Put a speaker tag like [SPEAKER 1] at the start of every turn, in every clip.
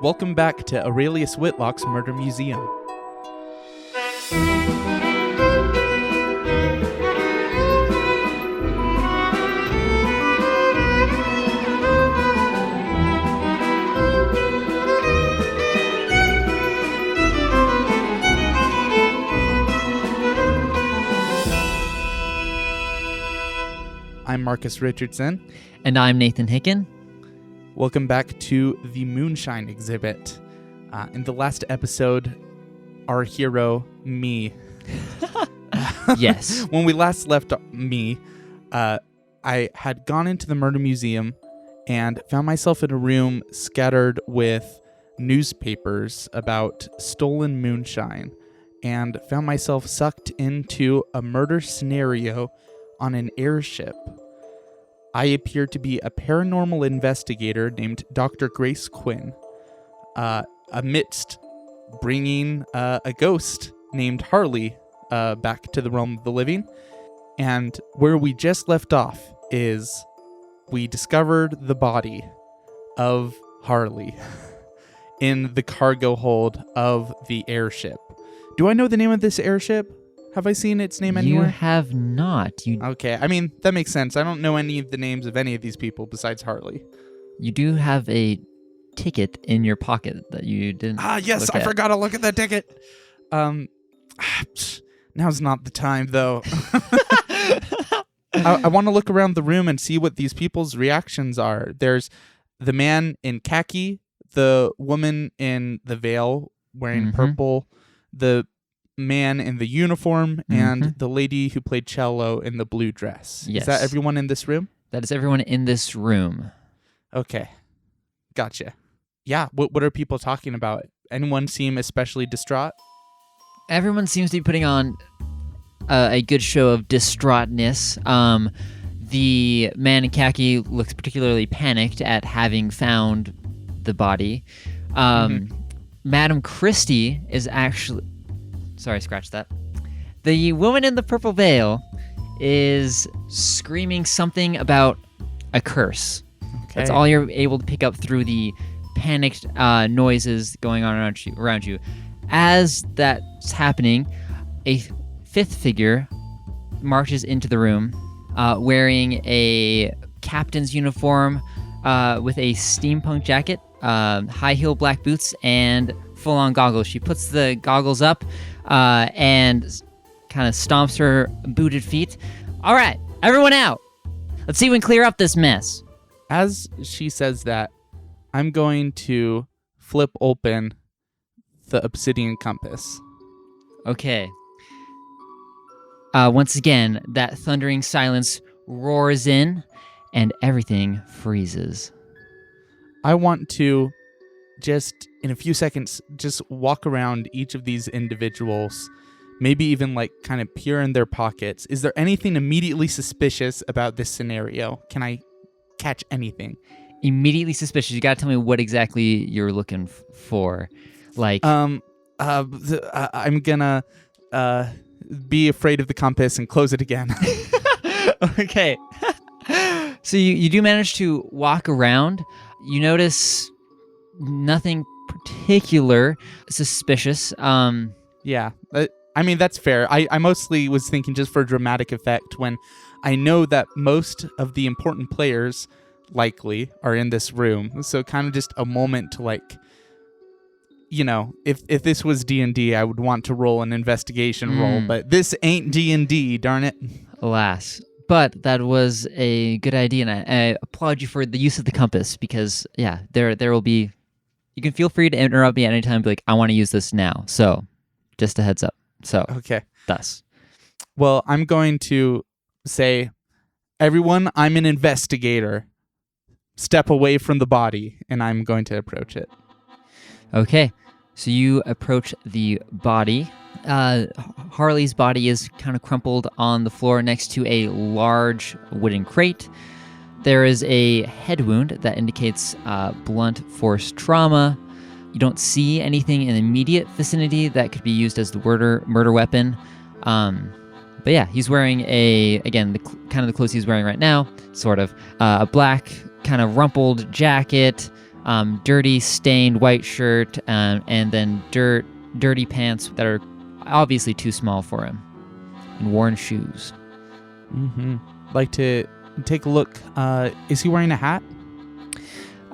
[SPEAKER 1] Welcome back to Aurelius Whitlock's Murder Museum. I'm Marcus Richardson.
[SPEAKER 2] And I'm Nathan Hicken.
[SPEAKER 1] Welcome back to the Moonshine Exhibit. In the last episode, our hero, me.
[SPEAKER 2] Yes.
[SPEAKER 1] When we last left me, I had gone into the murder museum and found myself in a room scattered with newspapers about stolen moonshine, and found myself sucked into a murder scenario on an airship. I appear to be a paranormal investigator named Dr. Grace Quinn, amidst bringing a ghost named Harley back to the realm of the living. And where we just left off is we discovered the body of Harley in the cargo hold of the airship. Do I know the name of this airship? Have I seen its name anywhere?
[SPEAKER 2] You have not.
[SPEAKER 1] Okay, I mean, that makes sense. I don't know any of the names of any of these people besides Harley.
[SPEAKER 2] You do have a ticket in your pocket that you didn't
[SPEAKER 1] yes, I forgot to look at that ticket. Now's not the time, though. I want to look around the room and see what these people's reactions are. There's the man in khaki, the woman in the veil wearing purple, the man in the uniform, and the lady who played cello in the blue dress.
[SPEAKER 2] Yes.
[SPEAKER 1] Is that everyone in this room?
[SPEAKER 2] That is everyone in this room.
[SPEAKER 1] Okay. Gotcha. Yeah, what are people talking about? Anyone seem especially distraught?
[SPEAKER 2] Everyone seems to be putting on a good show of distraughtness. The man in khaki looks particularly panicked at having found the body. Madam Christie is actually... Sorry, scratch that. The woman in the purple veil is screaming something about a curse. Okay. That's all you're able to pick up through the panicked noises going on around you. As that's happening, a fifth figure marches into the room wearing a captain's uniform with a steampunk jacket, high-heel black boots, and full-on goggles. She puts the goggles up and kind of stomps her booted feet. All right, everyone out. Let's see if we can clear up this mess.
[SPEAKER 1] As she says that, I'm going to flip open the obsidian compass.
[SPEAKER 2] Okay. Once again, that thundering silence roars in, and everything freezes.
[SPEAKER 1] I want to just, in a few seconds, just walk around each of these individuals, maybe even like kind of peer in their pockets. Is there anything immediately suspicious about this scenario? Can I catch anything?
[SPEAKER 2] Immediately suspicious. You gotta tell me what exactly you're looking for. Like,
[SPEAKER 1] I'm gonna be afraid of the compass and close it again.
[SPEAKER 2] Okay. So you do manage to walk around. You notice nothing particular suspicious.
[SPEAKER 1] Yeah, I mean, that's fair. I mostly was thinking just for dramatic effect when I know that most of the important players likely are in this room. So kind of just a moment to, like, you know, if this was D&D, I would want to roll an investigation roll, but this ain't D&D, darn it.
[SPEAKER 2] Alas. But that was a good idea, and I applaud you for the use of the compass, because, yeah, there will be... You can feel free to interrupt me at any time and be like, I want to use this now. So, just a heads up. So,
[SPEAKER 1] okay.
[SPEAKER 2] Thus.
[SPEAKER 1] Well, I'm going to say, everyone, I'm an investigator. Step away from the body, and I'm going to approach it.
[SPEAKER 2] Okay. So you approach the body. Harley's body is kind of crumpled on the floor next to a large wooden crate. There is a head wound that indicates blunt force trauma. You don't see anything in the immediate vicinity that could be used as the murder weapon. But yeah, he's wearing the clothes he's wearing right now, sort of. A black kind of rumpled jacket, dirty, stained white shirt, and then dirty pants that are obviously too small for him, and worn shoes.
[SPEAKER 1] Mm-hmm. Like to take a look. Is he wearing a hat?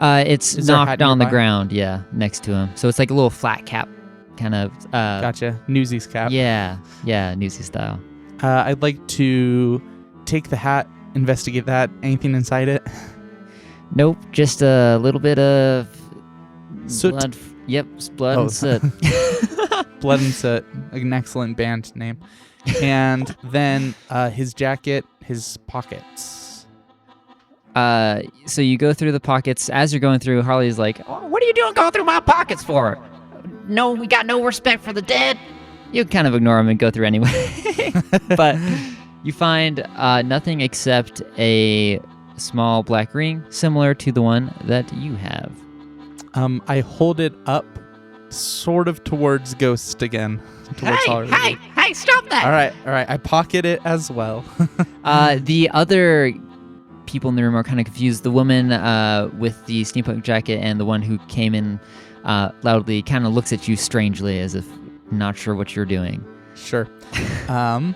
[SPEAKER 2] It's
[SPEAKER 1] Is there a hat
[SPEAKER 2] knocked on the
[SPEAKER 1] nearby?
[SPEAKER 2] ground, next to him. So it's like a little flat cap, kind of.
[SPEAKER 1] Gotcha. Newsies cap.
[SPEAKER 2] Yeah, Newsy style.
[SPEAKER 1] I'd like to take the hat, investigate that. Anything inside it?
[SPEAKER 2] Nope, just a little bit of
[SPEAKER 1] Soot.
[SPEAKER 2] blood. Yep, blood and soot.
[SPEAKER 1] Blood and Soot, an excellent band name. And then his jacket, his pockets.
[SPEAKER 2] So you go through the pockets. As you're going through, Harley's like, "Oh, what are you doing going through my pockets for? No, we got no respect for the dead." You kind of ignore him and go through anyway. But you find nothing except a small black ring, similar to the one that you have.
[SPEAKER 1] I hold it up, sort of towards Ghost again. Towards
[SPEAKER 2] Hey, stop that!
[SPEAKER 1] All right. I pocket it as well.
[SPEAKER 2] The other people in the room are kind of confused. The woman with the steampunk jacket and the one who came in loudly kind of looks at you strangely as if not sure what you're doing.
[SPEAKER 1] Sure. All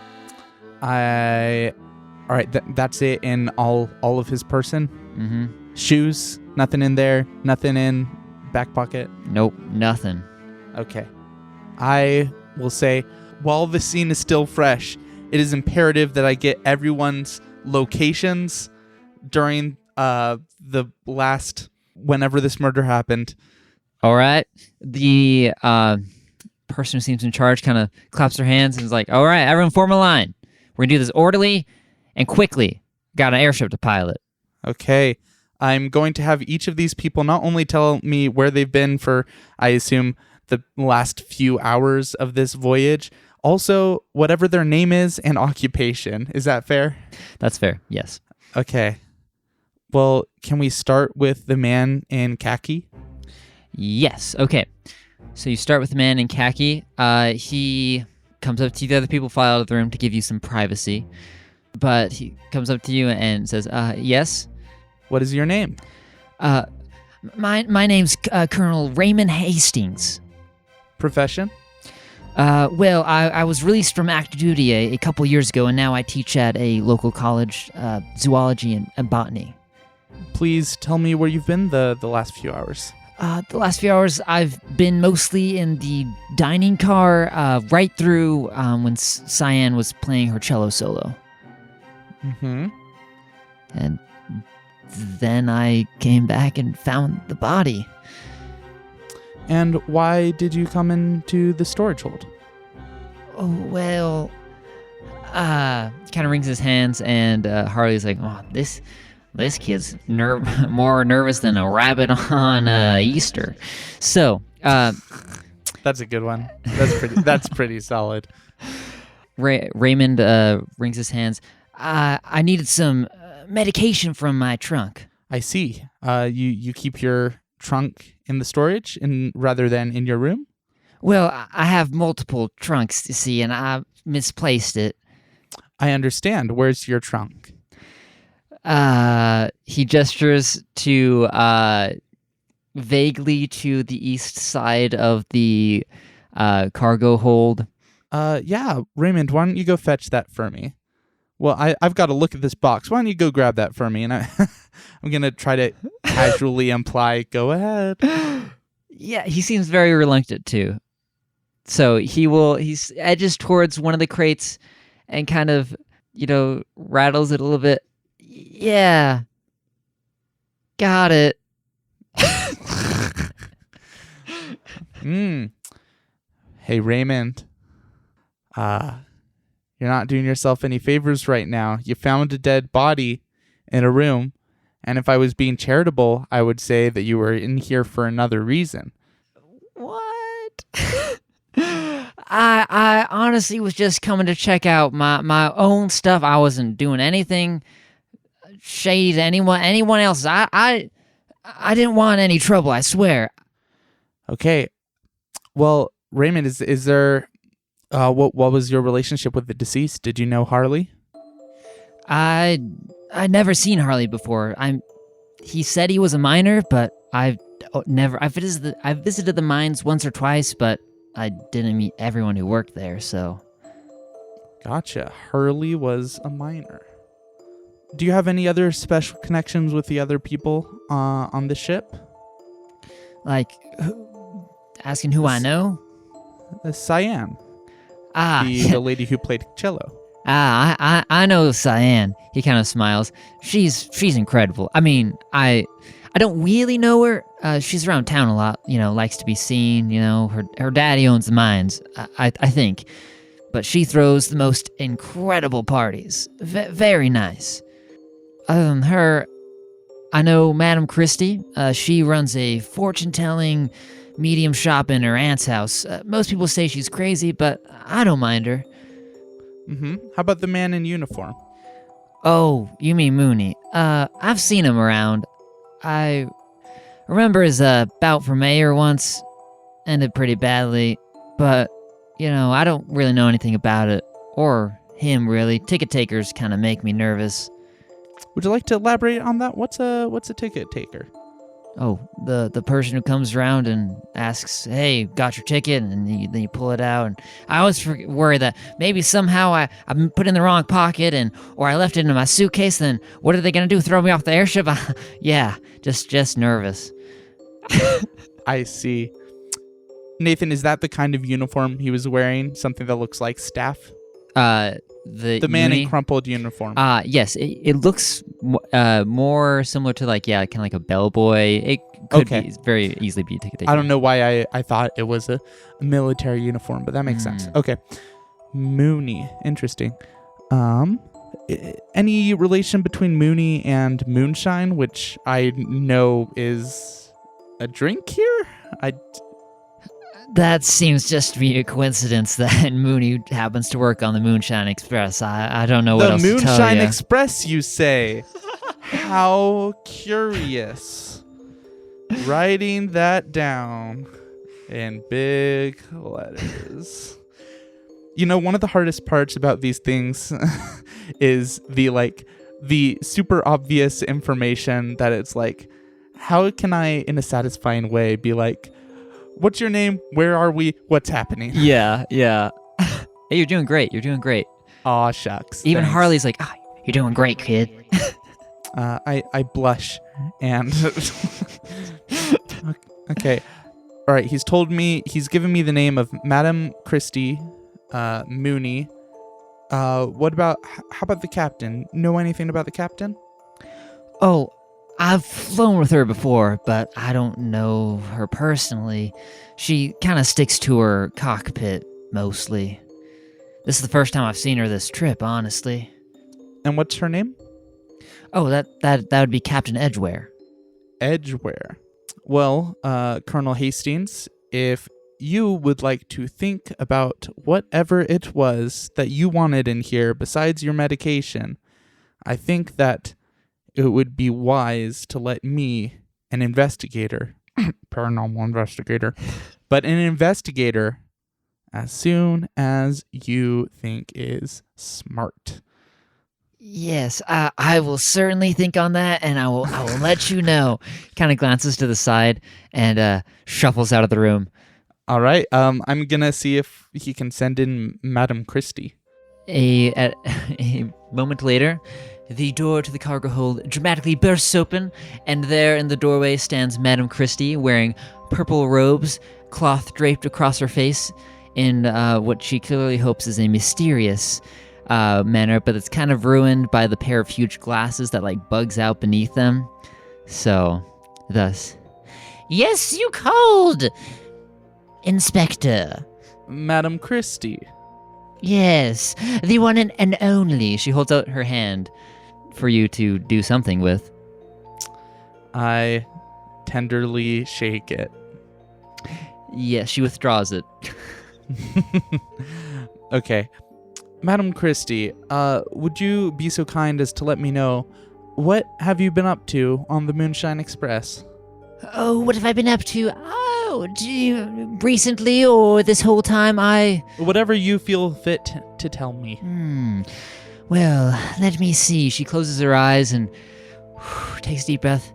[SPEAKER 1] right, that's it in all of his person.
[SPEAKER 2] Mm-hmm.
[SPEAKER 1] Shoes, nothing in there, nothing in back pocket.
[SPEAKER 2] Nope, nothing.
[SPEAKER 1] Okay. I will say, while the scene is still fresh, it is imperative that I get everyone's locations during the last, whenever this murder happened.
[SPEAKER 2] All right. The person who seems in charge kind of claps her hands and is like, "All right, everyone form a line. We're going to do this orderly and quickly. Got an airship to pilot."
[SPEAKER 1] Okay. I'm going to have each of these people not only tell me where they've been for, I assume, the last few hours of this voyage, also whatever their name is and occupation. Is that fair?
[SPEAKER 2] That's fair, yes.
[SPEAKER 1] Okay. Well, can we start with the man in khaki?
[SPEAKER 2] Yes, okay. So you start with the man in khaki. He comes up to you. The other people file out of the room to give you some privacy. But he comes up to you and says, yes?
[SPEAKER 1] What is your name?
[SPEAKER 2] My name's Colonel Raymond Hastings.
[SPEAKER 1] Profession?
[SPEAKER 2] Well, I was released from active duty a couple years ago, and now I teach at a local college, zoology and botany.
[SPEAKER 1] Please tell me where you've been the last few hours.
[SPEAKER 2] The last few hours, I've been mostly in the dining car, right through when Cyan was playing her cello solo.
[SPEAKER 1] Mm-hmm.
[SPEAKER 2] And then I came back and found the body.
[SPEAKER 1] And why did you come into the storage hold?
[SPEAKER 2] Oh, well, kind of wrings his hands, and Harley's like, "Oh, this kid's more nervous than a rabbit on Easter." So,
[SPEAKER 1] that's a good one. That's pretty solid.
[SPEAKER 2] Raymond wrings his hands. I needed some medication from my trunk.
[SPEAKER 1] I see. You keep your trunk in the storage rather than in your room?
[SPEAKER 2] Well, I have multiple trunks, you see, and I misplaced it.
[SPEAKER 1] I understand. Where's your trunk?
[SPEAKER 2] He gestures to vaguely to the east side of the cargo hold.
[SPEAKER 1] Yeah, Raymond, why don't you go fetch that for me? Well, I've got to look at this box. Why don't you go grab that for me? And I'm going to try to casually imply, go ahead.
[SPEAKER 2] Yeah, he seems very reluctant too. So he edges towards one of the crates and kind of, rattles it a little bit. Yeah. Got it.
[SPEAKER 1] Hey, Raymond. You're not doing yourself any favors right now. You found a dead body in a room, and if I was being charitable, I would say that you were in here for another reason.
[SPEAKER 2] What? I honestly was just coming to check out my own stuff. I wasn't doing anything shady to anyone else. I didn't want any trouble, I swear.
[SPEAKER 1] Okay. Well, Raymond, is there what was your relationship with the deceased? Did you know Harley?
[SPEAKER 2] I'd never seen Harley before. He said he was a minor, but I never. I visited the mines once or twice, but I didn't meet everyone who worked there, so...
[SPEAKER 1] Gotcha. Hurley was a miner. Do you have any other special connections with the other people on the ship?
[SPEAKER 2] Like, asking who I know?
[SPEAKER 1] Cyan.
[SPEAKER 2] Yeah.
[SPEAKER 1] The lady who played cello.
[SPEAKER 2] I know Cyan. He kind of smiles. She's incredible. I mean, I don't really know her. She's around town a lot, likes to be seen, her daddy owns the mines, I think. But she throws the most incredible parties. Very nice. Other than her, I know Madam Christie. She runs a fortune-telling medium shop in her aunt's house. Most people say she's crazy, but I don't mind her.
[SPEAKER 1] Mm-hmm. How about the man in uniform?
[SPEAKER 2] Oh, you mean Mooney. I've seen him around. I remember his bout for mayor once. Ended pretty badly, but, I don't really know anything about it. Or him, really. Ticket takers kind of make me nervous.
[SPEAKER 1] Would you like to elaborate on that? What's a ticket taker?
[SPEAKER 2] Oh, the person who comes around and asks, "Hey, got your ticket?" And then you pull it out. And I always worry that maybe somehow I've put it in the wrong pocket, or I left it in my suitcase. Then what are they gonna do? Throw me off the airship? Yeah, just nervous.
[SPEAKER 1] I see. Nathan, is that the kind of uniform he was wearing? Something that looks like staff?
[SPEAKER 2] The
[SPEAKER 1] man in crumpled uniform.
[SPEAKER 2] Yes, it looks more similar to kind of like a bellboy. It could be very easily be a ticket taker.
[SPEAKER 1] I don't know why I thought it was a military uniform, but that makes sense. Okay, Mooney, interesting. Any relation between Mooney and Moonshine, which I know is a drink here?
[SPEAKER 2] That seems just to be a coincidence that Mooney happens to work on the Moonshine Express. I don't know what else to tell you. The
[SPEAKER 1] Moonshine Express, you say? How curious. Writing that down in big letters. One of the hardest parts about these things is the super obvious information that it's like, how can I, in a satisfying way, be like, what's your name? Where are we? What's happening?
[SPEAKER 2] Yeah. Hey, you're doing great.
[SPEAKER 1] Aw, shucks.
[SPEAKER 2] Even
[SPEAKER 1] thanks.
[SPEAKER 2] Harley's like, you're doing great, kid.
[SPEAKER 1] I blush and... Okay. All right, he's given me the name of Madam Christie, Mooney. How about the captain? Know anything about the captain?
[SPEAKER 2] Oh, I've flown with her before, but I don't know her personally. She kind of sticks to her cockpit, mostly. This is the first time I've seen her this trip, honestly.
[SPEAKER 1] And what's her name?
[SPEAKER 2] Oh, that would be Captain Edgeware.
[SPEAKER 1] Edgeware. Well, Colonel Hastings, if you would like to think about whatever it was that you wanted in here besides your medication, I think that it would be wise to let me, an investigator, paranormal investigator, but an investigator as soon as you think is smart.
[SPEAKER 2] Yes, I will certainly think on that, and I will let you know. Kind of glances to the side and shuffles out of the room.
[SPEAKER 1] All right, I'm gonna see if he can send in Madam Christie.
[SPEAKER 2] A moment later, the door to the cargo hold dramatically bursts open, and there in the doorway stands Madam Christie, wearing purple robes, cloth draped across her face, in what she clearly hopes is a mysterious manner, but it's kind of ruined by the pair of huge glasses that bugs out beneath them. So, thus, yes, you called, Inspector.
[SPEAKER 1] Madam Christie.
[SPEAKER 2] Yes, the one and only. She holds out her hand for you to do something with.
[SPEAKER 1] I tenderly shake it.
[SPEAKER 2] Yes, she withdraws it.
[SPEAKER 1] Okay. Madam Christie, would you be so kind as to let me know, what have you been up to on the Moonshine Express?
[SPEAKER 2] Oh, what have I been up to? Recently or this whole time
[SPEAKER 1] Whatever you feel fit to tell me.
[SPEAKER 2] Well, let me see. She closes her eyes and takes a deep breath.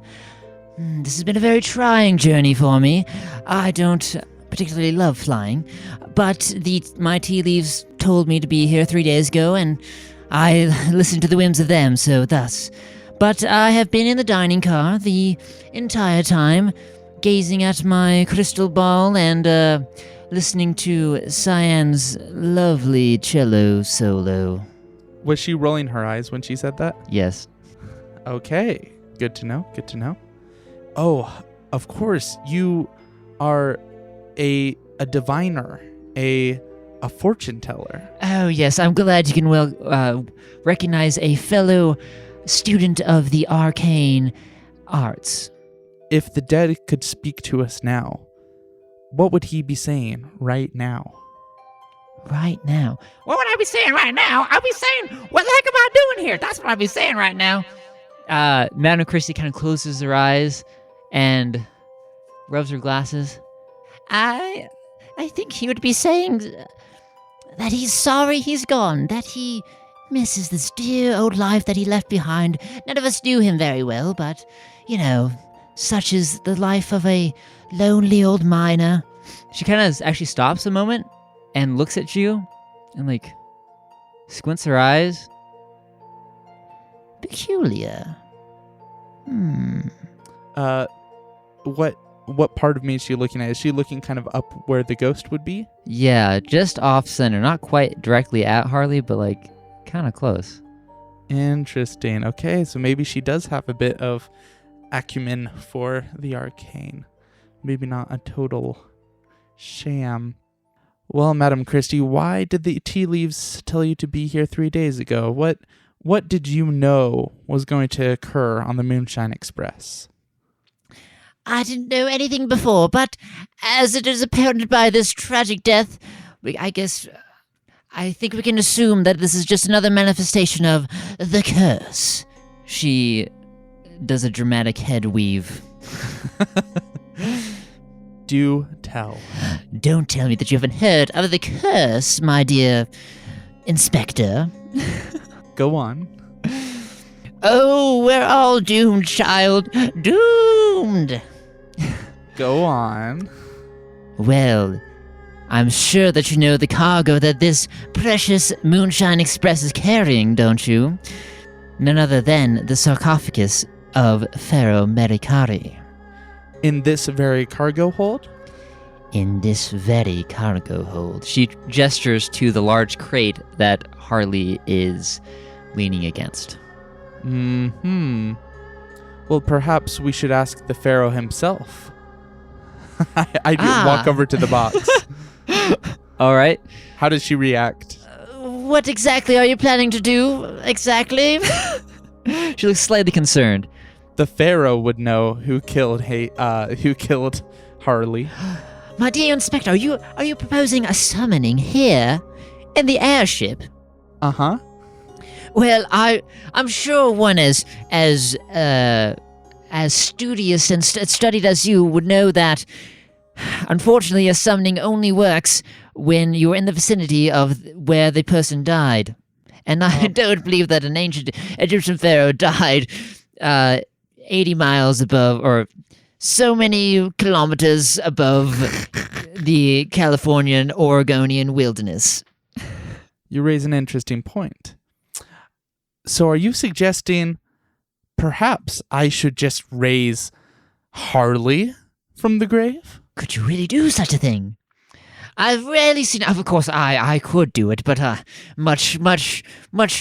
[SPEAKER 2] This has been a very trying journey for me. I don't particularly love flying, but my tea leaves told me to be here 3 days ago, and I listened to the whims of them, so thus. But I have been in the dining car the entire time, gazing at my crystal ball and listening to Cyan's lovely cello solo.
[SPEAKER 1] Was she rolling her eyes when she said that?
[SPEAKER 2] Yes.
[SPEAKER 1] Okay. Good to know. Good to know. Oh, of course, you are a diviner, a fortune teller.
[SPEAKER 2] Oh, yes, I'm glad you can recognize a fellow student of the arcane arts.
[SPEAKER 1] If the dead could speak to us now, what would he be saying right now?
[SPEAKER 2] Right now?
[SPEAKER 3] What would I be saying right now? I'd be saying, what the heck am I doing here? That's what I'd be saying right now.
[SPEAKER 2] Madam Christie kind of closes her eyes and rubs her glasses.
[SPEAKER 3] I think he would be saying that he's sorry he's gone, that he misses this dear old life that he left behind. None of us knew him very well, but, such is the life of a lonely old miner.
[SPEAKER 2] She kind of actually stops a moment and looks at you and, squints her eyes.
[SPEAKER 3] Peculiar.
[SPEAKER 1] What part of me is she looking at? Is she looking kind of up where the ghost would be?
[SPEAKER 2] Yeah, just off center. Not quite directly at Harley, but kind of close.
[SPEAKER 1] Interesting. Okay, so maybe she does have a bit of acumen for the arcane. Maybe not a total sham. Well, Madam Christie, why did the tea leaves tell you to be here 3 days ago? What did you know was going to occur on the Moonshine Express?
[SPEAKER 3] I didn't know anything before, but as it is apparent by this tragic death, I think we can assume that this is just another manifestation of the curse.
[SPEAKER 2] She does a dramatic head weave.
[SPEAKER 1] Do tell.
[SPEAKER 3] Don't tell me that you haven't heard of the curse, my dear Inspector.
[SPEAKER 1] Go on.
[SPEAKER 3] Oh, we're all doomed, child. Doomed.
[SPEAKER 1] Go on.
[SPEAKER 3] Well, I'm sure that you know the cargo that this precious Moonshine Express is carrying, don't you? None other than the sarcophagus of Pharaoh Merikari.
[SPEAKER 1] In this very cargo hold?
[SPEAKER 3] In this very cargo hold.
[SPEAKER 2] She gestures to the large crate that Harley is leaning against.
[SPEAKER 1] Well, perhaps we should ask the Pharaoh himself. I do walk over to the box.
[SPEAKER 2] All right.
[SPEAKER 1] How does she react?
[SPEAKER 3] What exactly are you planning to do? Exactly?
[SPEAKER 2] She looks slightly concerned.
[SPEAKER 1] The Pharaoh would know who killed Harley.
[SPEAKER 3] My dear Inspector, are you proposing a summoning here in the airship?
[SPEAKER 1] Uh-huh.
[SPEAKER 3] Well, I'm sure one as studious and studied as you would know that, unfortunately, a summoning only works when you're in the vicinity of where the person died. And I don't believe that an ancient Egyptian pharaoh died 80 miles above, or so many kilometers above the Californian, Oregonian wilderness.
[SPEAKER 1] You raise an interesting point. So are you suggesting perhaps I should just raise Harley from the grave?
[SPEAKER 3] Could you really do such a thing? I've rarely seen. Of course, I could do it, but much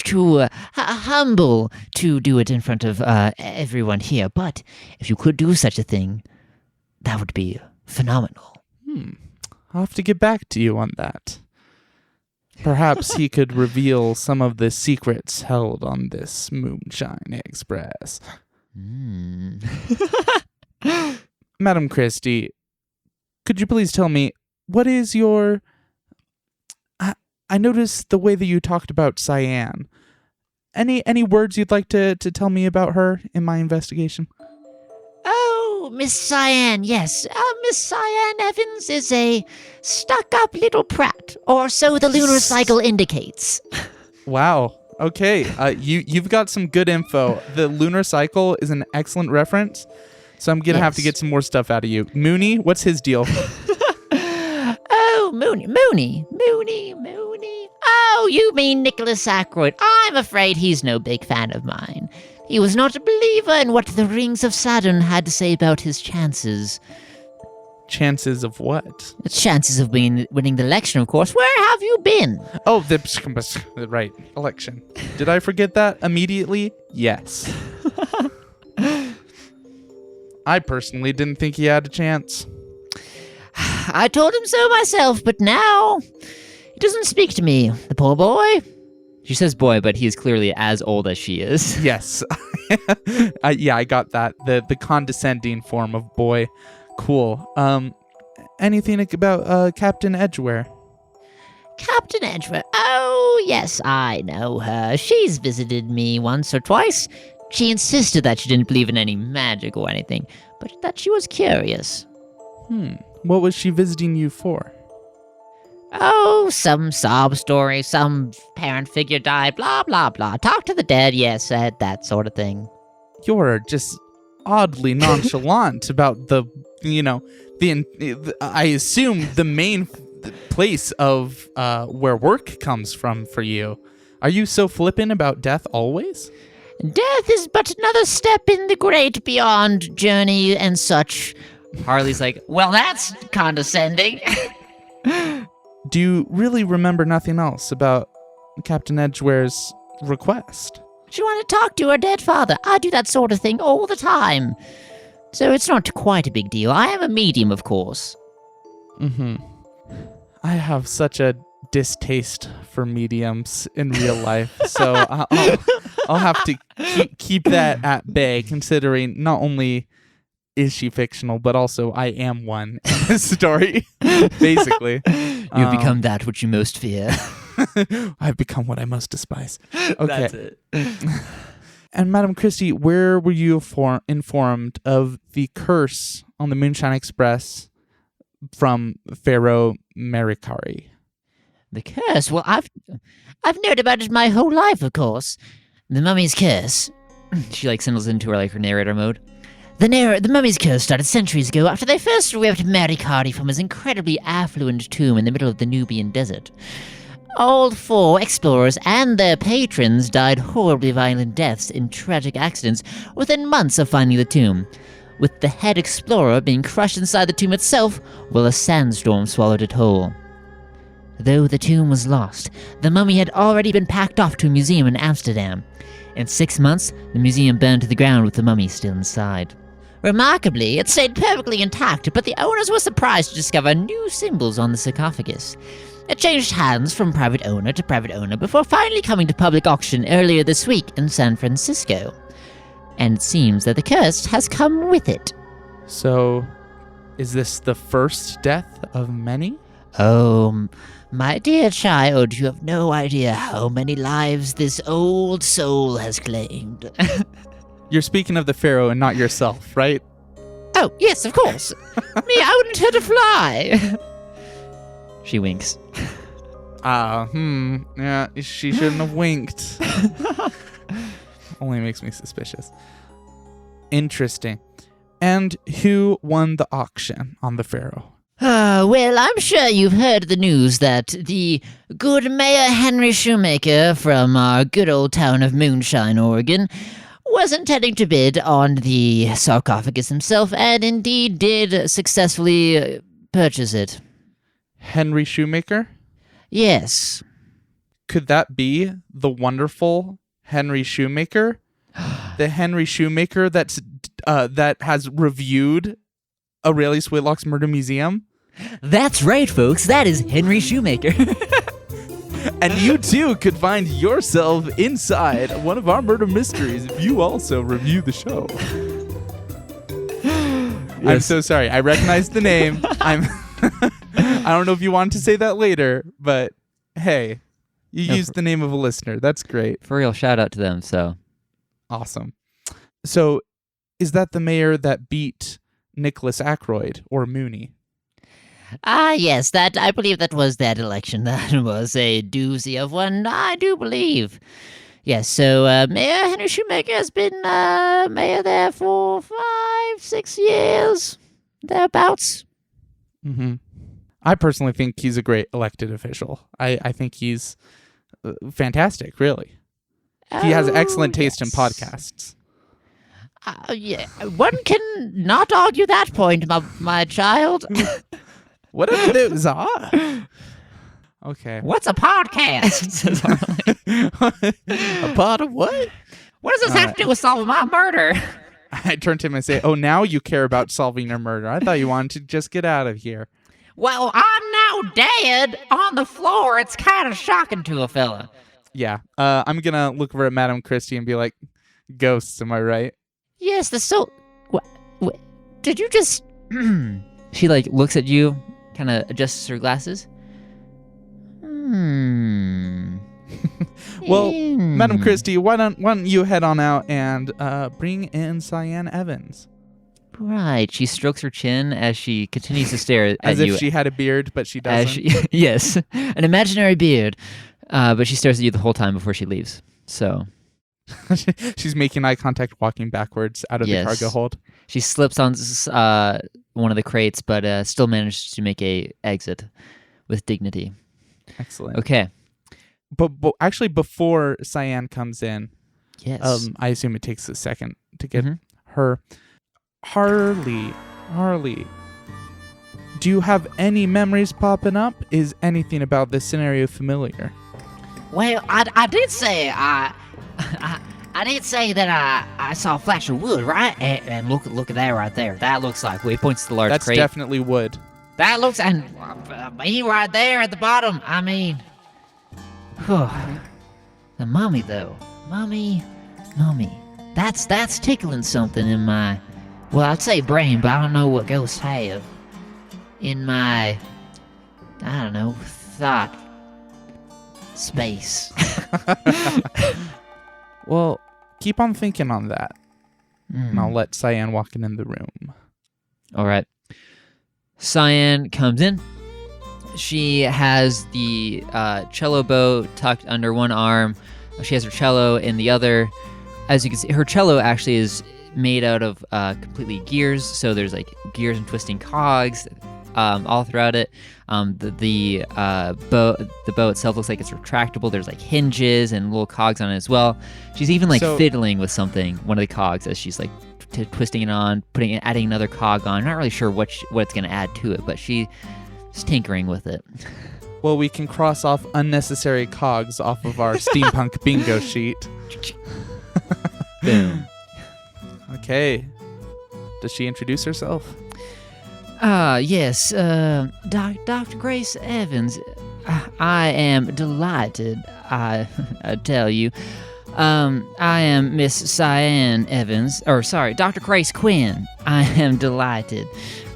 [SPEAKER 3] too humble to do it in front of everyone here. But if you could do such a thing, that would be phenomenal.
[SPEAKER 1] I'll have to get back to you on that. Perhaps he could reveal some of the secrets held on this Moonshine Express. Madam Christie, could you please tell me, what is your... I noticed the way that you talked about Cyan. Any words you'd like to tell me about her in my investigation?
[SPEAKER 3] Oh, Miss Cyan, yes. Miss Cyan Evans is a stuck-up little prat, or so the lunar cycle indicates.
[SPEAKER 1] Wow. Okay. You've got some good info. The lunar cycle is an excellent reference So I'm going to have to
[SPEAKER 3] Yes.
[SPEAKER 1] get some more stuff out of you. Mooney, what's his deal?
[SPEAKER 3] Oh, Mooney. Oh, you mean Nicholas Ackroyd. I'm afraid he's no big fan of mine. He was not a believer in what the rings of Saturn had to say about his chances.
[SPEAKER 1] Chances of what?
[SPEAKER 3] Chances of winning the election, of course. Where have you been?
[SPEAKER 1] Oh, right. Election. Did I forget that immediately? Yes. I personally didn't think he had a chance.
[SPEAKER 3] I told him so myself, but now he doesn't speak to me, the poor boy.
[SPEAKER 2] She says boy, but he is clearly as old as she is.
[SPEAKER 1] Yes. I got that. The condescending form of boy. Cool. Anything about Captain Edgeware?
[SPEAKER 3] Captain Edgeware. Oh, yes, I know her. She's visited me once or twice. She insisted that she didn't believe in any magic or anything, but that she was curious.
[SPEAKER 1] What was she visiting you for?
[SPEAKER 3] Oh, some sob story, some parent figure died, blah, blah, blah. Talk to the dead, yes, that sort of thing.
[SPEAKER 1] You're just oddly nonchalant about I assume the main place of where work comes from for you. Are you so flippant about death always?
[SPEAKER 3] Death is but another step in the great beyond journey and such.
[SPEAKER 2] Harley's like,
[SPEAKER 3] Well, that's condescending.
[SPEAKER 1] Do you really remember nothing else about Captain Edgeware's request?
[SPEAKER 3] She wanted to talk to her dead father. I do that sort of thing all the time. So it's not quite a big deal. I am a medium, of course.
[SPEAKER 1] I have such a distaste for mediums in real life, so I'll have to keep that at bay, considering not only is she fictional, but also I am one in this story, basically.
[SPEAKER 2] you've become that which you most fear.
[SPEAKER 1] I've become what I most despise. Okay.
[SPEAKER 2] That's it.
[SPEAKER 1] And Madam Christie, where were you informed of the curse on the Moonshine Express from Pharaoh Merikari?
[SPEAKER 3] The curse? Well, I've known about it my whole life, of course. The mummy's curse.
[SPEAKER 2] She signals into her narrator mode.
[SPEAKER 3] The mummy's curse started centuries ago after they first ripped Merikari from his incredibly affluent tomb in the middle of the Nubian desert. All 4 explorers and their patrons died horribly violent deaths in tragic accidents within months of finding the tomb, with the head explorer being crushed inside the tomb itself while a sandstorm swallowed it whole. Though the tomb was lost, the mummy had already been packed off to a museum in Amsterdam. In 6 months, the museum burned to the ground with the mummy still inside. Remarkably, it stayed perfectly intact, but the owners were surprised to discover new symbols on the sarcophagus. It changed hands from private owner to private owner before finally coming to public auction earlier this week in San Francisco. And it seems that the curse has come with it.
[SPEAKER 1] So, is this the first death of many?
[SPEAKER 3] Oh, my dear child, you have no idea how many lives this old soul has claimed.
[SPEAKER 1] You're speaking of the Pharaoh and not yourself, right?
[SPEAKER 3] Oh, yes, of course. Me, I wouldn't hurt a fly.
[SPEAKER 2] She winks.
[SPEAKER 1] Yeah, she shouldn't have winked. Only makes me suspicious. Interesting. And who won the auction on the Pharaoh?
[SPEAKER 3] Well, I'm sure you've heard the news that the good Mayor Henry Shoemaker from our good old town of Moonshine, Oregon, was intending to bid on the sarcophagus himself, and indeed did successfully purchase it.
[SPEAKER 1] Henry Shoemaker?
[SPEAKER 3] Yes.
[SPEAKER 1] Could that be the wonderful Henry Shoemaker? The Henry Shoemaker that has reviewed Aurelius Whitlock's Murder Museum?
[SPEAKER 2] That's right, folks. That is Henry Shoemaker.
[SPEAKER 1] And you too could find yourself inside one of our murder mysteries if you also review the show.
[SPEAKER 2] Yes.
[SPEAKER 1] I'm so sorry. I recognize the name. I don't know if you wanted to say that later, but hey, you used the name of a listener. That's great.
[SPEAKER 2] For real, shout out to them. So
[SPEAKER 1] Awesome. So, is that the mayor that beat Nicholas Ackroyd or Mooney?
[SPEAKER 3] Ah, yes, I believe that was that election. That was a doozy of one, I do believe. Yes, so Mayor Henry Shoemaker has been mayor there for 5-6 years, thereabouts.
[SPEAKER 1] Mm-hmm. I personally think he's a great elected official. I think he's fantastic, really. He has excellent taste in podcasts.
[SPEAKER 3] Yeah, one can not argue that point, my child.
[SPEAKER 1] Whatever those are. Okay.
[SPEAKER 3] What's a podcast?
[SPEAKER 1] A pod of what?
[SPEAKER 3] What does this have to do with solving my murder?
[SPEAKER 1] I turned to him and say, "Oh, now you care about solving your murder. I thought you wanted to just get out of here."
[SPEAKER 3] Well, I'm now dead on the floor. It's kind of shocking to a fella.
[SPEAKER 1] Yeah. I'm going to look over at Madam Christie and be like, ghosts, am I right?
[SPEAKER 3] Yes, the soul... What? Did you just...
[SPEAKER 2] She looks at you, kind of adjusts her glasses.
[SPEAKER 1] Well, Madam Christie, why don't you head on out and bring in Cyan Evans?
[SPEAKER 2] Right. She strokes her chin as she continues to stare at
[SPEAKER 1] as
[SPEAKER 2] you.
[SPEAKER 1] As if she had a beard, but she doesn't.
[SPEAKER 2] Yes, an imaginary beard. But she stares at you the whole time before she leaves. So
[SPEAKER 1] she's making eye contact, walking backwards out of the cargo hold.
[SPEAKER 2] She slips on one of the crates, but still manages to make a exit with dignity.
[SPEAKER 1] Excellent.
[SPEAKER 2] Okay.
[SPEAKER 1] But actually, before Cyan comes in,
[SPEAKER 2] yes,
[SPEAKER 1] I assume it takes a second to get her. Harley, do you have any memories popping up? Is anything about this scenario familiar?
[SPEAKER 3] Well, I did say I did say that I saw a flash of wood, right? And look at that right there. That looks like
[SPEAKER 2] he points to the large
[SPEAKER 1] crate. That's definitely wood.
[SPEAKER 3] That looks, and me right there at the bottom. I mean, the mummy though, mummy, that's tickling something in my. Well, I'd say brain, but I don't know what ghosts have in my, I don't know, thought space.
[SPEAKER 1] Well, keep on thinking on that. And I'll let Cyan walk in the room.
[SPEAKER 2] All right. Cyan comes in. She has the cello bow tucked under one arm. She has her cello in the other. As you can see, her cello actually is made out of completely gears, so there's gears and twisting cogs all throughout it. The bow itself looks like it's retractable. There's hinges and little cogs on it as well. She's even fiddling with something, one of the cogs, as she's twisting it on, adding another cog on. I'm not really sure what it's going to add to it, but she's tinkering with it.
[SPEAKER 1] Well, we can cross off unnecessary cogs off of our steampunk bingo sheet.
[SPEAKER 2] Boom.
[SPEAKER 1] Okay. Does she introduce herself?
[SPEAKER 3] Yes, Dr. Grace Evans. I am delighted, I tell you. I am Miss Cyan Evans, Dr. Grace Quinn. I am delighted.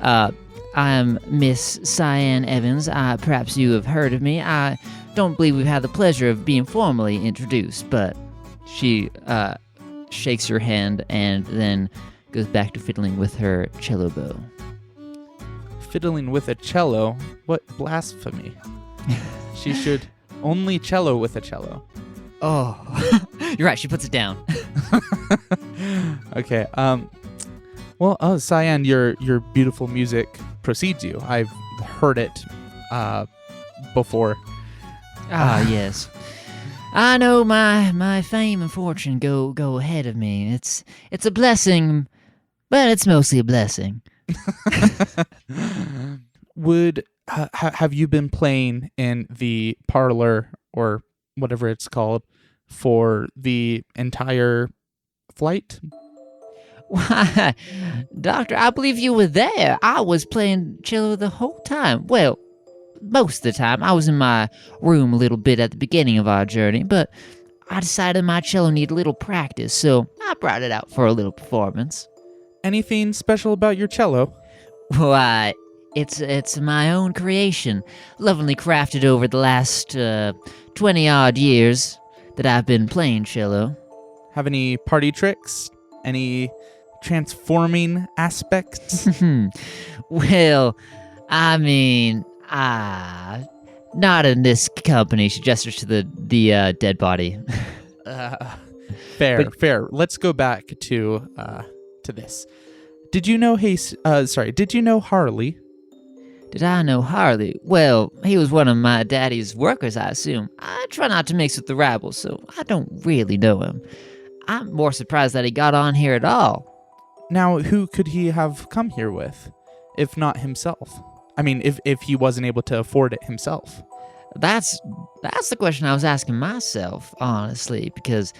[SPEAKER 3] I am Miss Cyan Evans. Perhaps you have heard of me. I don't believe we've had the pleasure of being formally introduced, but
[SPEAKER 2] she shakes her hand and then goes back to fiddling with her cello bow.
[SPEAKER 1] Fiddling with a cello? What blasphemy. She should only cello with a cello.
[SPEAKER 2] Oh, you're right. She puts it down.
[SPEAKER 1] Okay. Well, Cyan, your beautiful music precedes you. I've heard it before.
[SPEAKER 3] Yes. I know my fame and fortune go ahead of me. It's a blessing, but it's mostly a blessing.
[SPEAKER 1] Have you been playing in the parlor or whatever it's called for the entire flight?
[SPEAKER 3] Why, Doctor, I believe you were there. I was playing cello the whole time. Well, most of the time. I was in my room a little bit at the beginning of our journey, but I decided my cello needed a little practice, so I brought it out for a little performance.
[SPEAKER 1] Anything special about your cello?
[SPEAKER 3] Why, it's my own creation, lovingly crafted over the last 20-odd years that I've been playing cello.
[SPEAKER 1] Have any party tricks? Any transforming aspects?
[SPEAKER 3] Well, I mean, not in this company. She gestures to the dead body.
[SPEAKER 1] Fair. Let's go back to this. Did you know Did you know Harley?
[SPEAKER 3] Did I know Harley? Well, he was one of my daddy's workers, I assume. I try not to mix with the rabble, so I don't really know him. I'm more surprised that he got on here at all.
[SPEAKER 1] Now, who could he have come here with, if not himself? I mean, if he wasn't able to afford it himself.
[SPEAKER 3] That's the question I was asking myself, honestly, because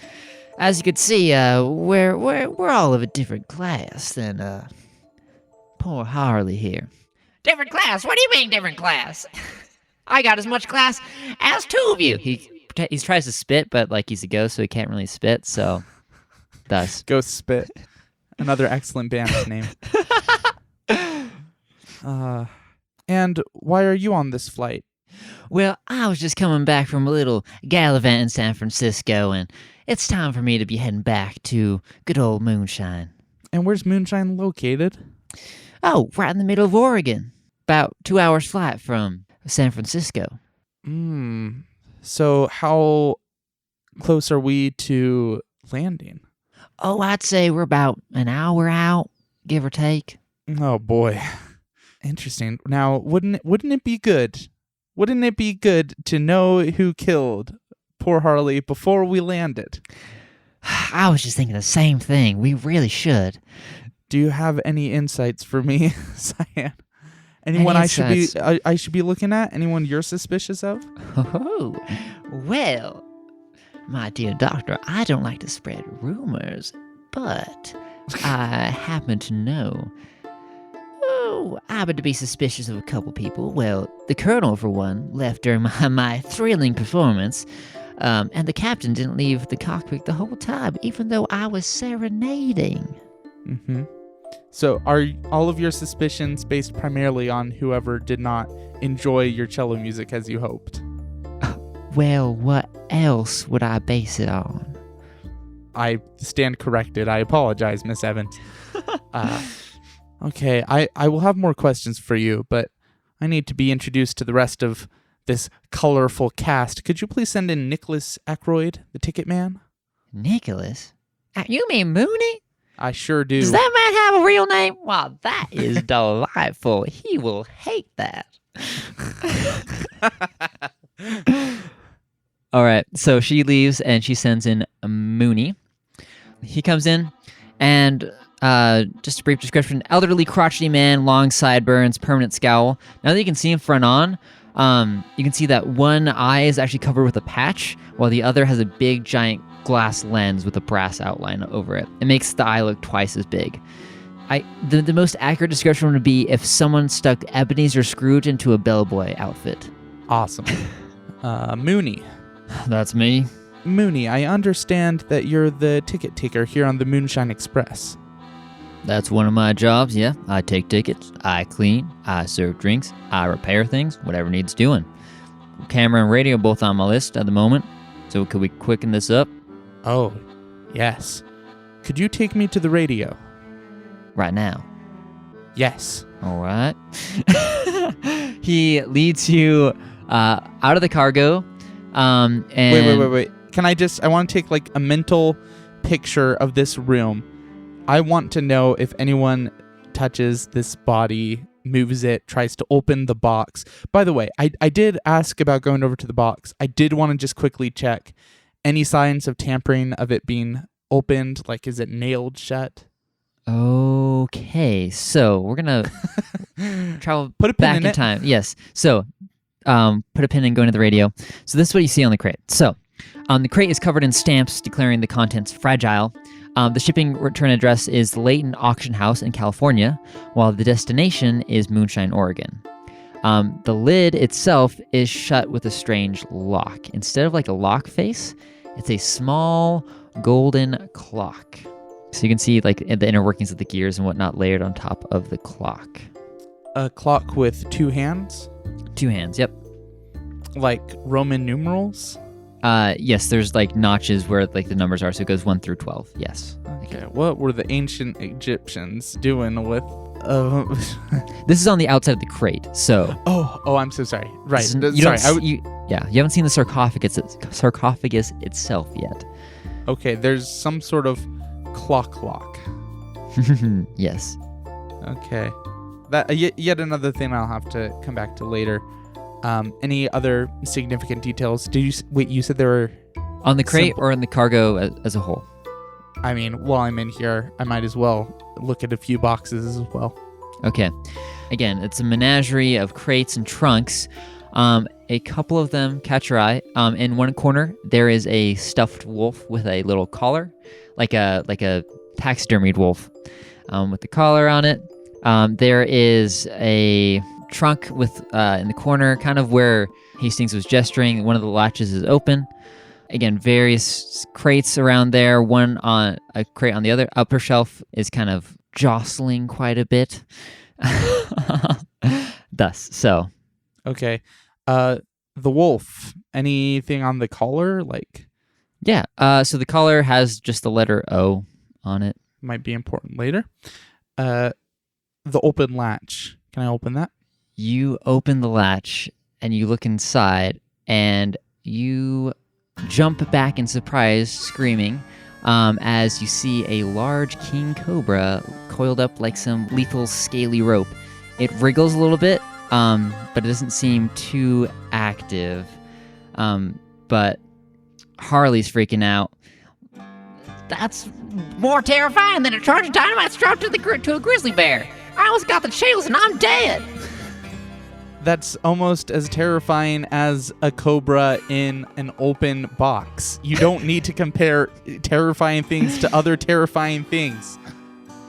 [SPEAKER 3] as you can see, we're all of a different class than poor Harley here. Different class? What do you mean different class? I got as much class as two of you.
[SPEAKER 2] He tries to spit, but like he's a ghost, so he can't really spit. So, thus
[SPEAKER 1] Ghost Spit, another excellent band name. And why are you on this flight?
[SPEAKER 3] Well, I was just coming back from a little gallivant in San Francisco, and it's time for me to be heading back to good old Moonshine.
[SPEAKER 1] And where's Moonshine located?
[SPEAKER 3] Oh, right in the middle of Oregon. About 2 hours flight from San Francisco.
[SPEAKER 1] So how close are we to landing?
[SPEAKER 3] Oh, I'd say we're about an hour out, give or take.
[SPEAKER 1] Oh boy. Interesting. Now, wouldn't it be good? Wouldn't it be good to know who killed poor Harley before we landed?
[SPEAKER 3] I was just thinking the same thing. We really should.
[SPEAKER 1] Do you have any insights for me, Cyan? Anyone I should be looking at? Anyone you're suspicious of?
[SPEAKER 3] Oh, well, my dear doctor, I don't like to spread rumors, but I happen to know. Oh, I happen to be suspicious of a couple people. Well, the colonel, for one, left during my thrilling performance, and the captain didn't leave the cockpit the whole time, even though I was serenading.
[SPEAKER 1] Mm-hmm. So are all of your suspicions based primarily on whoever did not enjoy your cello music as you hoped?
[SPEAKER 3] Well, what else would I base it on?
[SPEAKER 1] I stand corrected. I apologize, Miss Evans. Okay, I will have more questions for you, but I need to be introduced to the rest of this colorful cast. Could you please send in Nicholas Ackroyd, the ticket man?
[SPEAKER 3] Nicholas? You mean Mooney?
[SPEAKER 1] I sure do.
[SPEAKER 3] Does that man have a real name? Wow, that is delightful. He will hate that.
[SPEAKER 2] All right, so she leaves and she sends in Mooney. He comes in and just a brief description: elderly, crotchety man, long sideburns, permanent scowl. Now that you can see him front on, you can see that one eye is actually covered with a patch, while the other has a big, giant glass lens with a brass outline over it. It makes the eye look twice as big. The most accurate description would be if someone stuck Ebenezer Scrooge into a bellboy outfit.
[SPEAKER 1] Awesome. Mooney.
[SPEAKER 2] That's me.
[SPEAKER 1] Mooney, I understand that you're the ticket taker here on the Moonshine Express.
[SPEAKER 2] That's one of my jobs, yeah. I take tickets, I clean, I serve drinks, I repair things, whatever needs doing. Camera and radio both on my list at the moment, so could we quicken this up?
[SPEAKER 1] Oh, yes. Could you take me to the radio?
[SPEAKER 2] Right now.
[SPEAKER 1] Yes.
[SPEAKER 2] All right. He leads you out of the cargo. And
[SPEAKER 1] Wait. I want to take like a mental picture of this room. I want to know if anyone touches this body, moves it, tries to open the box. By the way, I did ask about going over to the box. I did want to just quickly check any signs of tampering, of it being opened. Like, is it nailed shut?
[SPEAKER 2] Okay, so we're going to travel back in time. Yes, so put a pin and go into the radio. So this is what you see on the crate. So the crate is covered in stamps declaring the contents fragile. The shipping return address is Layton Auction House in California, while the destination is Moonshine, Oregon. The lid itself is shut with a strange lock. Instead of like a lock face, it's a small golden clock. So you can see like the inner workings of the gears and whatnot layered on top of the clock.
[SPEAKER 1] A clock with 2 hands?
[SPEAKER 2] 2 hands, yep.
[SPEAKER 1] Like Roman numerals?
[SPEAKER 2] Yes, there's like notches where like the numbers are, so it goes 1 through 12. Yes.
[SPEAKER 1] Okay. What were the ancient Egyptians doing with?
[SPEAKER 2] This is on the outside of the crate. So.
[SPEAKER 1] Oh, I'm so sorry. Right.
[SPEAKER 2] You haven't seen the sarcophagus itself yet.
[SPEAKER 1] Okay, there's some sort of clock lock.
[SPEAKER 2] Yes.
[SPEAKER 1] Okay. That yet another thing I'll have to come back to later. Any other significant details? Wait, you said there were...
[SPEAKER 2] On the crate or in the cargo as a whole?
[SPEAKER 1] I mean, while I'm in here, I might as well look at a few boxes as well.
[SPEAKER 2] Okay. Again, it's a menagerie of crates and trunks. A couple of them catch your eye. In one corner, there is a stuffed wolf with a little collar, like a taxidermied wolf, with the collar on it. There is a trunk with in the corner, kind of where Hastings was gesturing. One of the latches is open. Again, various crates around there. One on a crate on the other upper shelf is kind of jostling quite a bit. Thus, so.
[SPEAKER 1] Okay. The wolf. Anything on the collar? Like,
[SPEAKER 2] Yeah. So the collar has just the letter O on it.
[SPEAKER 1] might be important later. The open latch. Can I open that?
[SPEAKER 2] You open the latch and you look inside and you jump back in surprise, screaming, as you see a large king cobra coiled up like some lethal scaly rope. It wriggles a little bit, but it doesn't seem too active. But Harley's freaking out.
[SPEAKER 3] That's more terrifying than a charge of dynamite strapped to a grizzly bear. I almost got the chills and I'm dead.
[SPEAKER 1] That's almost as terrifying as a cobra in an open box. You don't need to compare terrifying things to other terrifying things.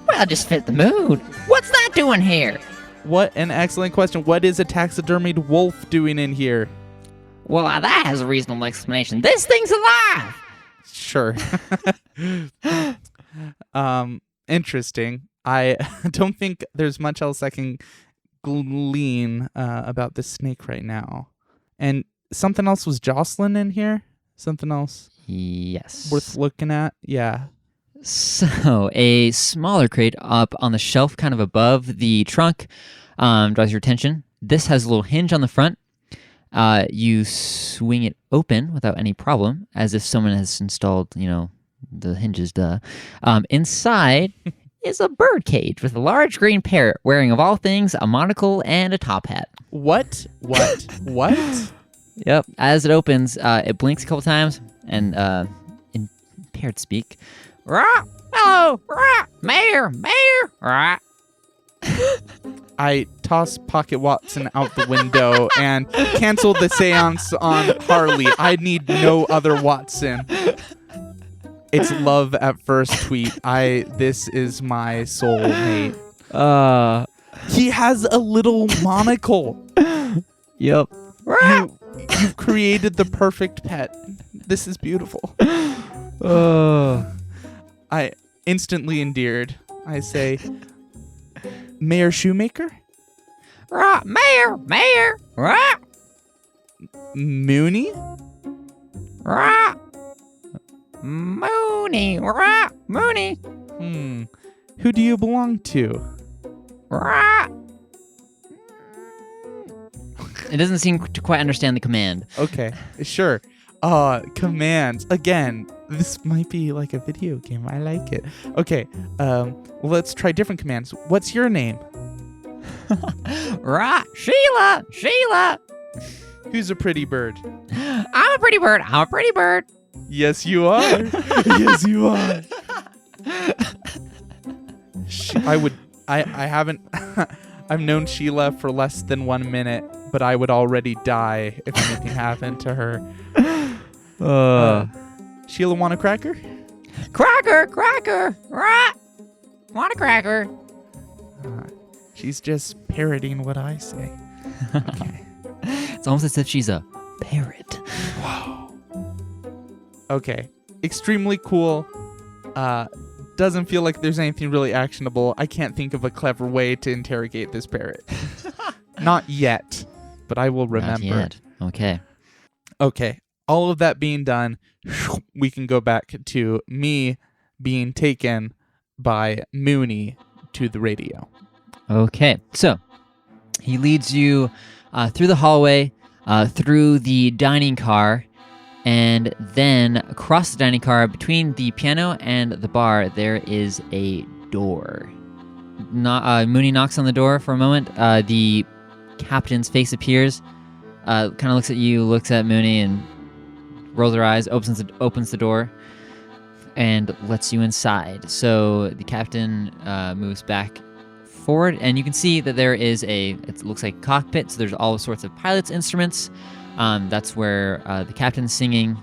[SPEAKER 3] Well, just fit the mood. What's that doing here?
[SPEAKER 1] What an excellent question. What is a taxidermied wolf doing in here?
[SPEAKER 3] Well, that has a reasonable explanation. This thing's alive.
[SPEAKER 1] Sure. Interesting. I don't think there's much else I can glean about this snake right now. And something else was Jocelyn in here? Something else
[SPEAKER 2] Yes.
[SPEAKER 1] worth looking at? Yeah.
[SPEAKER 2] So, a smaller crate up on the shelf, kind of above the trunk, draws your attention. This has a little hinge on the front. You swing it open without any problem, as if someone has installed, the hinges, duh. Inside is a bird cage with a large green parrot wearing, of all things, a monocle and a top hat.
[SPEAKER 1] What?
[SPEAKER 2] Yep. As it opens, it blinks a couple times, and in parrot speak,
[SPEAKER 3] Rah! Hello! Rah! Mayor! Rah!
[SPEAKER 1] I toss Pocket Watson out the window and cancel the seance on Harley. I need no other Watson. It's love at first tweet. This is my soulmate. He has a little monocle.
[SPEAKER 2] Yep.
[SPEAKER 1] You've created the perfect pet. This is beautiful. I instantly endeared. I say, Mayor Shoemaker?
[SPEAKER 3] Rah! Mayor! Rah!
[SPEAKER 1] Mooney?
[SPEAKER 3] Rah! Mooney! Rah! Mooney!
[SPEAKER 1] Who do you belong to?
[SPEAKER 3] Rah!
[SPEAKER 2] It doesn't seem to quite understand the command.
[SPEAKER 1] Okay, sure. Commands. Again, this might be like a video game. I like it. Okay, let's try different commands. What's your name?
[SPEAKER 3] Rah! Sheila!
[SPEAKER 1] Who's a pretty bird?
[SPEAKER 3] I'm a pretty bird.
[SPEAKER 1] Yes, you are. Yes, you are. I haven't, I've known Sheila for less than 1 minute, but I would already die if anything happened to her. Sheila want a cracker?
[SPEAKER 3] Cracker! Rah! Want a cracker?
[SPEAKER 1] She's just parroting what I say. Okay.
[SPEAKER 2] It's almost as if she's a parrot.
[SPEAKER 1] Okay. Extremely cool. Doesn't feel like there's anything really actionable. I can't think of a clever way to interrogate this parrot. Not yet, but I will remember.
[SPEAKER 2] Not yet. Okay.
[SPEAKER 1] Okay. All of that being done, we can go back to me being taken by Mooney to the radio.
[SPEAKER 2] Okay. So he leads you through the hallway, through the dining car, And then across the dining car, between the piano and the bar, there is a door. Mooney knocks on the door for a moment. The captain's face appears, kind of looks at you, looks at Mooney, and rolls her eyes, opens the door, and lets you inside. So the captain moves back forward, and you can see that there is it looks like a cockpit, so there's all sorts of pilot's instruments. That's where the captain's sitting.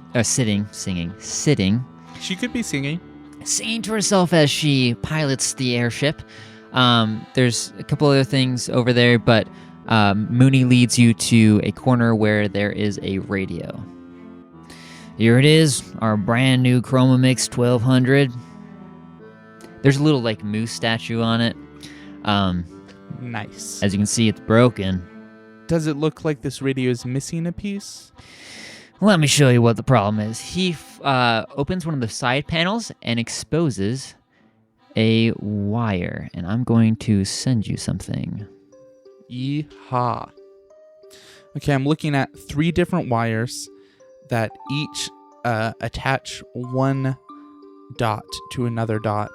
[SPEAKER 1] She could be singing.
[SPEAKER 2] Singing to herself as she pilots the airship. There's a couple other things over there, but Mooney leads you to a corner where there is a radio. Here it is, our brand new Chroma Mix 1200. There's a little moose statue on it.
[SPEAKER 1] Nice.
[SPEAKER 2] As you can see, it's broken.
[SPEAKER 1] Does it look like this radio is missing a piece?
[SPEAKER 2] Let me show you what the problem is. He opens one of the side panels and exposes a wire, and I'm going to send you something.
[SPEAKER 1] Yeehaw. Okay, I'm looking at 3 different wires that each attach one dot to another dot.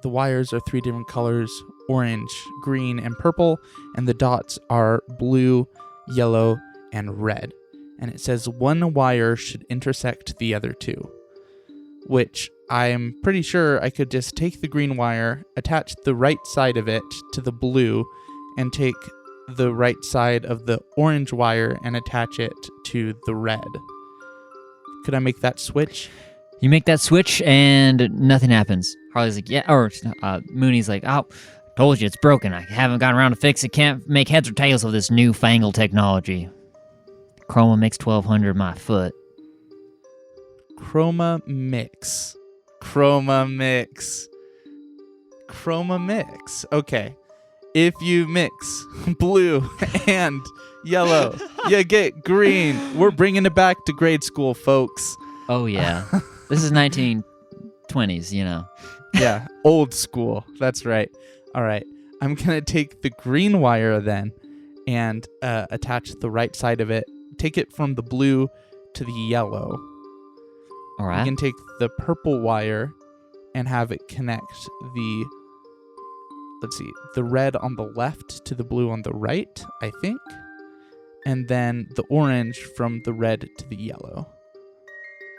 [SPEAKER 1] The wires are 3 different colors: orange, green, and purple, and the dots are blue, yellow, and red. And it says one wire should intersect the other 2, which I'm pretty sure I could just take the green wire, attach the right side of it to the blue, and take the right side of the orange wire and attach it to the red. Could I make that switch?
[SPEAKER 2] You make that switch and nothing happens. Harley's like, yeah, or Mooney's like, oh, told you it's broken. I haven't gotten around to fix it. Can't make heads or tails of this newfangled technology. Chroma Mix 1200, my foot.
[SPEAKER 1] Chroma Mix. Okay. If you mix blue and yellow, you get green. We're bringing it back to grade school, folks.
[SPEAKER 2] Oh, yeah. This is 1920s, you know.
[SPEAKER 1] Yeah, old school. That's right. All right. I'm going to take the green wire then and attach the right side of it. Take it from the blue to the yellow.
[SPEAKER 2] All right.
[SPEAKER 1] You can take the purple wire and have it connect the red on the left to the blue on the right, I think. And then the orange from the red to the yellow.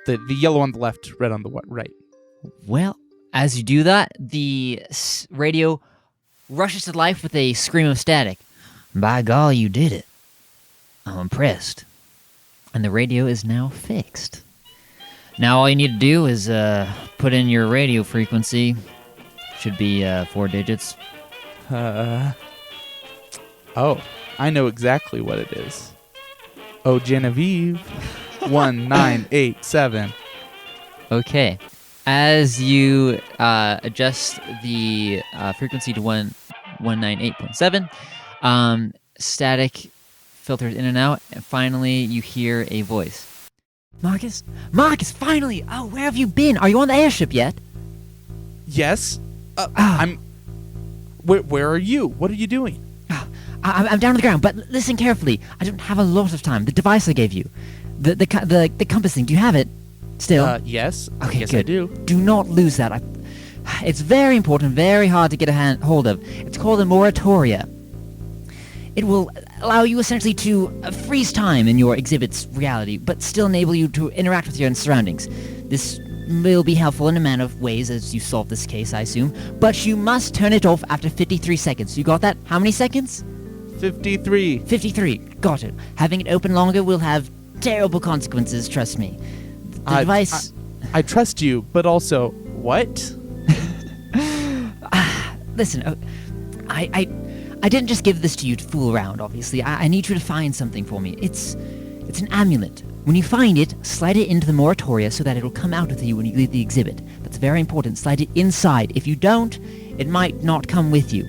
[SPEAKER 1] The yellow on the left, red on the right.
[SPEAKER 2] Well, as you do that, the radio rushes to life with a scream of static. By golly, you did it. I'm impressed. And the radio is now fixed. Now all you need to do is put in your radio frequency. Should be 4 digits.
[SPEAKER 1] Oh, I know exactly what it is. Oh, Genevieve. 1987.
[SPEAKER 2] Okay. As you adjust the frequency to 198.7, static filters in and out, and finally you hear a voice. Marcus, finally! Oh, where have you been? Are you on the airship yet?
[SPEAKER 1] Yes. I'm... Where are you? What are you doing?
[SPEAKER 2] I'm down on the ground, but listen carefully. I don't have a lot of time. The device I gave you. The compass thing, do you have it still?
[SPEAKER 1] Yes.
[SPEAKER 2] Okay,
[SPEAKER 1] yes,
[SPEAKER 2] good.
[SPEAKER 1] I do.
[SPEAKER 2] Do not lose that. It's very important, very hard to get a hold of. It's called a moratoria. It will allow you essentially to freeze time in your exhibit's reality, but still enable you to interact with your surroundings. This will be helpful in a amount of ways as you solve this case, I assume, but you must turn it off after 53 seconds. You got that? How many seconds?
[SPEAKER 1] 53.
[SPEAKER 2] 53. Got it. Having it open longer will have terrible consequences, trust me. The device...
[SPEAKER 1] I trust you, but also, what?
[SPEAKER 2] Listen, I didn't just give this to you to fool around, obviously. I need you to find something for me. It's an amulet. When you find it, slide it into the moratoria so that it'll come out with you when you leave the exhibit. That's very important. Slide it inside. If you don't, it might not come with you.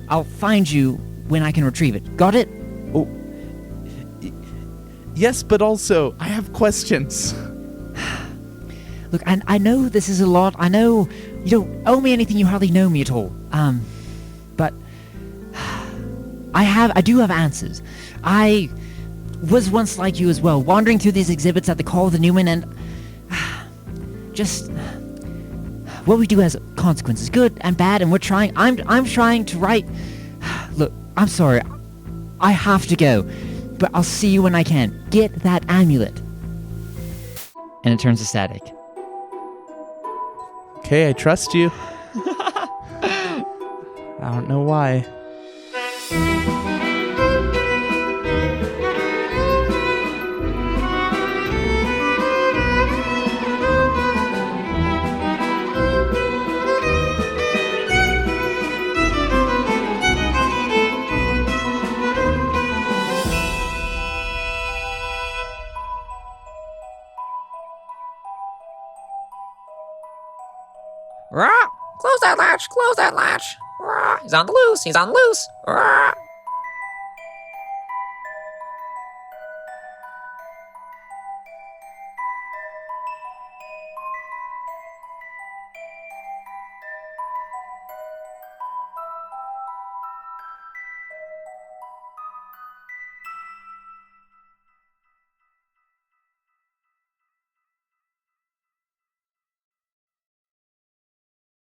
[SPEAKER 2] I'll find you when I can retrieve it. Got it?
[SPEAKER 1] Oh. Yes, but also, I have questions.
[SPEAKER 2] Look, I know this is a lot. I know you don't owe me anything. You hardly know me at all. But I do have answers. I
[SPEAKER 3] was once like you as well, wandering through these exhibits at the call of the Newman, and just what we do has consequences, good and bad, and we're trying. I'm trying to write. Look, I'm sorry, I have to go, but I'll see you when I can. Get that amulet.
[SPEAKER 2] And it turns to static.
[SPEAKER 1] Okay, I trust you. I don't know why.
[SPEAKER 4] Rah! Close that latch! Close that latch! Rah! He's on the loose! He's on the loose! Rah!